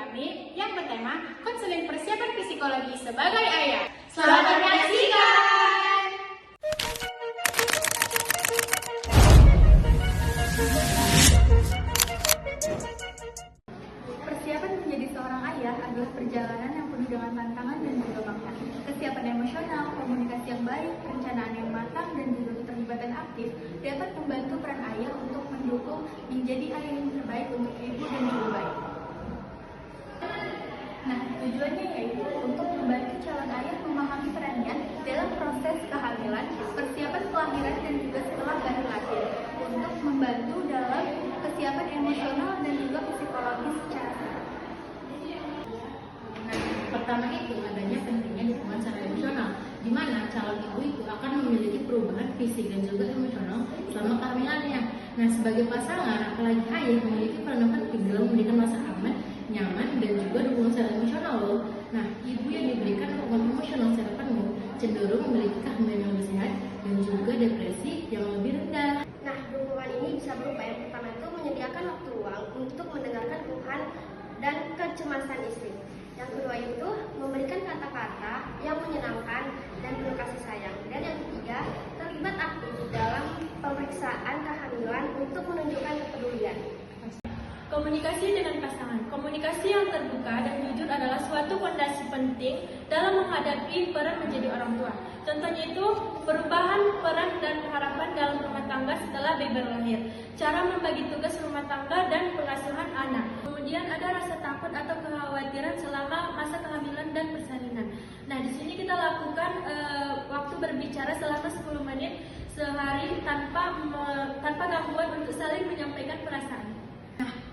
kami yang bertema konseling persiapan psikologi sebagai ayah. Selamat menyaksikan! Persiapan menjadi seorang ayah adalah perjalanan yang penuh dengan tantangan dan juga makna. Kesiapan emosional, komunikasi yang baik, perencanaan yang matang, dan juga keterlibatan aktif dapat membantu peran ayah untuk mendukung menjadi ayah yang terbaik untuk ibu dan juga bayi. Nah, tujuannya yaitu untuk membantu calon ayah memahami perannya dalam proses kehamilan, persiapan kelahiran, dan juga setelah bayi lahir, untuk membantu dalam kesiapan emosional dan juga psikologis secara sehat. Nah, pertama itu adanya pentingnya dukungan secara emosional, di mana calon ibu itu akan memiliki perubahan fisik dan juga emosional selama kehamilannya. Nah, sebagai pasangan, apalagi ayah memiliki peran penting dalam memberikan rasa aman, nyaman, dan juga dukungan secara emosional loh. Nah, ibu yang diberikan dukungan emosional secara penuh cenderung memiliki kehamilan yang lebih sehat dan juga depresi yang lebih rendah. Nah, dukungan ini bisa berupa yang pertama itu menyediakan waktu luang untuk mendengarkan keluhan dan kecemasan istri. Yang kedua itu memberikan kata-kata yang menyenangkan dan penuh kasih sayang. Dan yang ketiga, terlibat aktif dalam pemeriksaan kehamilan untuk menunjukkan kepedulian. Komunikasi dengan pasangan. Komunikasi yang terbuka dan jujur adalah suatu fondasi penting dalam menghadapi peran menjadi orang tua. Contohnya itu perubahan peran dan harapan dalam rumah tangga setelah baby lahir, cara membagi tugas rumah tangga dan pengasuhan anak. Kemudian ada rasa takut atau kekhawatiran selama masa kehamilan dan persalinan. Nah, di sini kita lakukan waktu berbicara selama 10 menit sehari tanpa gangguan untuk saling menyampaikan perasaan.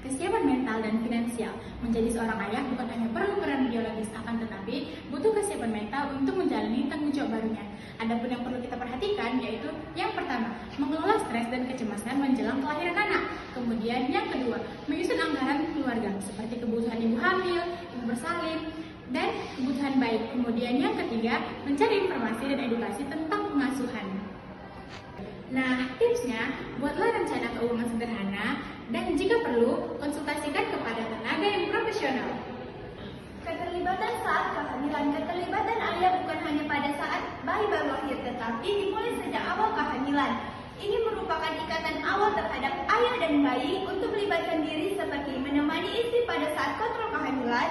Kesiapan mental dan finansial. Menjadi seorang ayah bukan hanya perlu peran biologis, akan tetapi butuh kesiapan mental untuk menjalani tanggung jawab barunya. Adapun yang perlu kita perhatikan yaitu yang pertama, mengelola stres dan kecemasan menjelang kelahiran anak. Kemudian yang kedua, menyusun anggaran keluarga seperti kebutuhan ibu hamil, ibu bersalin, dan kebutuhan bayi. Kemudian yang ketiga, mencari informasi dan edukasi tentang pengasuhan. Nah, tipsnya, buatlah rencana keuangan sederhana dan jika perlu, konsultasikan kepada tenaga yang profesional. Keterlibatan saat kehamilan. Keterlibatan ayah bukan hanya pada saat bayi baru lahir, tetapi dimulai sejak awal kehamilan. Ini merupakan ikatan awal terhadap ayah dan bayi untuk melibatkan diri seperti menemani istri pada saat kontrol kehamilan,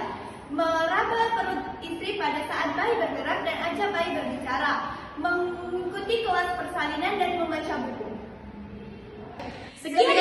meraba perut istri pada saat bayi bergerak dan ajak bayi berbicara, mengikuti kelas persalinan dan membaca buku. Sekian